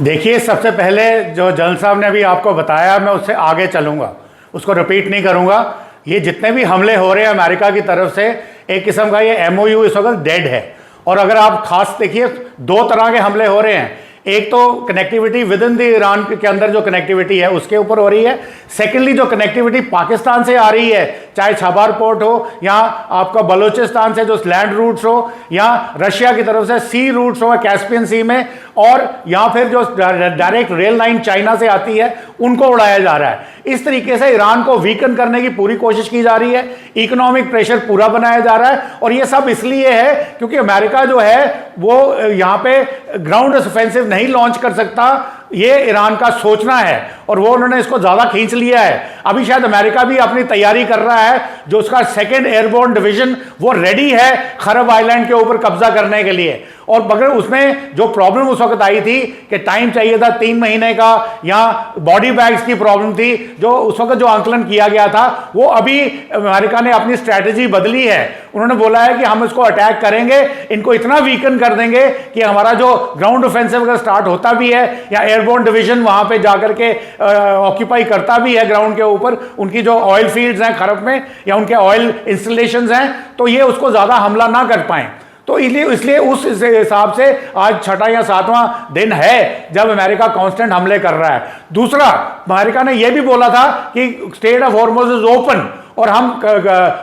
देखिए, सबसे पहले जो जनरल साहब ने अभी आपको बताया, मैं उससे आगे चलूँगा, उसको रिपीट नहीं करूँगा। ये जितने भी हमले हो रहे हैं अमेरिका की तरफ से, एक किस्म का ये MOU इस वक्त डेड है। और अगर आप खास देखिए, दो तरह के हमले हो रहे हैं। एक तो connectivity with in the Iran के अंदर जो कनेक्टिविटी है उसके ऊपर हो रही है। सेकेंडली जो कनेक्टिविटी पाकिस्तान से आ रही है, चाहे छाबार पोर्ट हो या आपका बलूचिस्तान से जो लैंड रूट्स हो या रशिया की तरफ से सी रूट्स हो कैस्पियन सी में, और या फिर जो डायरेक्ट रेल लाइन चाइना से आती है उनको उड़ाया जा रहा है। इस तरीके से ईरान को वीकन करने की पूरी कोशिश की जा रही है, इकोनॉमिक प्रेशर पूरा बनाया जा रहा है। और ये सब इसलिए है क्योंकि अमेरिका जो है वो यहाँ पे ग्राउंड ऑफेंसिव नहीं लॉन्च कर सकता, ये ईरान का सोचना है और वो उन्होंने इसको ज्यादा खींच लिया है। अभी शायद अमेरिका भी अपनी तैयारी कर रहा है, जो उसका सेकेंड एयरबोर्न डिवीजन वो रेडी है खरब आइलैंड के ऊपर कब्जा करने के लिए। और मगर उसमें जो प्रॉब्लम उस वक्त आई थी कि टाइम चाहिए था 3 महीने का, या बॉडी बैग्स की प्रॉब्लम थी, जो उस वक्त जो आंकलन किया गया था वो अभी अमेरिका ने अपनी स्ट्रैटेजी बदली है। उन्होंने बोला है कि हम इसको अटैक करेंगे, इनको इतना वीकन कर देंगे कि हमारा जो ग्राउंड ऑफेंसिव अगर स्टार्ट होता भी है या एयरबोर्न डिवीजन वहां पे जाकर के ऑक्यूपाई करता भी है ग्राउंड के ऊपर, उनकी जो ऑयल फील्ड्स हैं खरब में या उनके ऑयल इंस्टॉलेशंस हैं, तो ये उसको ज्यादा हमला ना कर पाए। तो इसलिए उस हिसाब से आज छठा या सातवां दिन है जब अमेरिका कांस्टेंट हमले कर रहा है। दूसरा, अमेरिका ने यह भी बोला था कि straight of Hormuz is open, और हम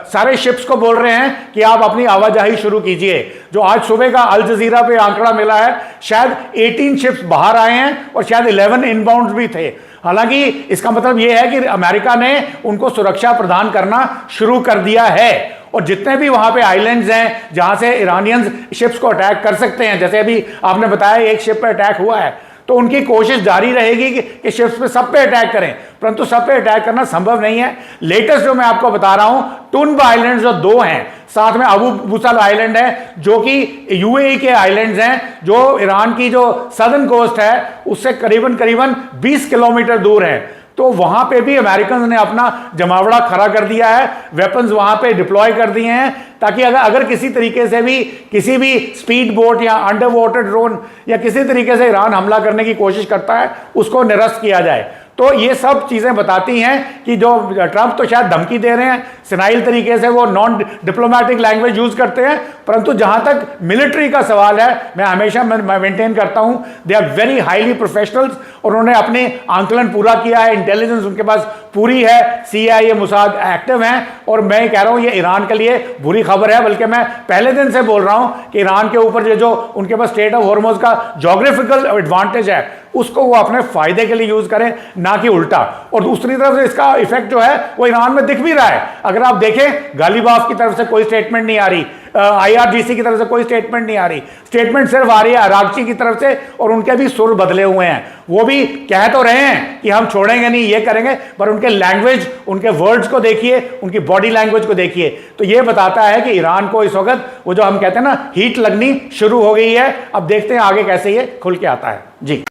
सारे शिप्स को बोल रहे हैं कि आप अपनी आवाजाही शुरू कीजिए। जो आज सुबह का अल जजीरा पे आंकड़ा मिला है, शायद 18 शिप्स बाहर आए हैं और शायद 11 इनबाउंड भी थे। हालांकि इसका मतलब यह है कि अमेरिका ने उनको सुरक्षा प्रदान करना शुरू कर दिया है, और जितने भी वहां पे आइलैंड्स हैं जहां से ईरानियंस शिप्स को अटैक कर सकते हैं, जैसे अभी आपने बताया एक शिप पे अटैक हुआ है, तो उनकी कोशिश जारी रहेगी कि शिप्स पे सब पे अटैक करें, परंतु सब पे अटैक करना संभव नहीं है। लेटेस्ट जो मैं आपको बता रहा हूं, टुनब आइलैंड्स जो 2 हैं, साथ में अबू मुसल आइलैंड है जो कि UAE के आइलैंड्स हैं, जो ईरान की जो सदर्न कोस्ट है उससे करीबन 20 किलोमीटर दूर है। तो वहां पे भी अमेरिकन ने अपना जमावड़ा खड़ा कर दिया है, वेपन्स वहां पे डिप्लॉय कर दिए हैं, ताकि अगर किसी तरीके से भी किसी भी स्पीड बोट या अंडर वाटर ड्रोन या किसी तरीके से ईरान हमला करने की कोशिश करता है उसको निरस्त किया जाए। तो ये सब चीजें बताती हैं कि जो ट्रंप तो शायद धमकी दे रहे हैं, सिनाइल तरीके से वो नॉन डिप्लोमेटिक लैंग्वेज यूज करते हैं, परंतु जहां तक मिलिट्री का सवाल है, मैं हमेशा मेंटेन करता हूं they are very highly professionals, और उन्होंने अपने आंकलन पूरा किया है, इंटेलिजेंस उनके पास पूरी है, CIA मोसाद एक्टिव हैं। और मैं कह रहा हूं ये ईरान के लिए बुरी खबर है, बल्कि मैं पहले दिन से बोल रहा हूं कि ईरान के ऊपर जो उनके पास स्ट्रेट ऑफ हॉर्मुज़ का ज्योग्राफिकल एडवांटेज है उसको वो अपने फायदे के लिए यूज करें, ना कि उल्टा। और दूसरी तरफ से इसका इफेक्ट जो है वो ईरान में दिख भी रहा है। अगर आप देखें, गालिबाफ की तरफ से कोई स्टेटमेंट नहीं आ रही, IRGC की तरफ से कोई स्टेटमेंट नहीं आ रही, स्टेटमेंट सिर्फ आ रही है अरागची की तरफ से, और उनके भी सुर बदले हुए हैं। वो भी कह तो रहे हैं कि हम छोड़ेंगे नहीं, ये करेंगे, पर उनके लैंग्वेज, उनके वर्ड्स को देखिए, उनकी बॉडी लैंग्वेज को देखिए, तो ये बताता है कि ईरान को इस वक्त वो जो हम कहते हैं ना हीट लगनी शुरू हो गई है। अब देखते हैं आगे कैसे ये खुल के आता है। जी,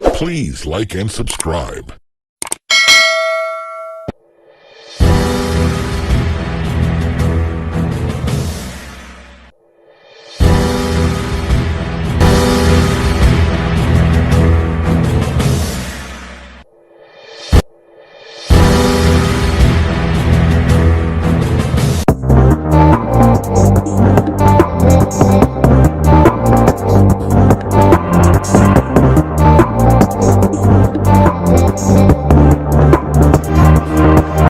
Please like and subscribe.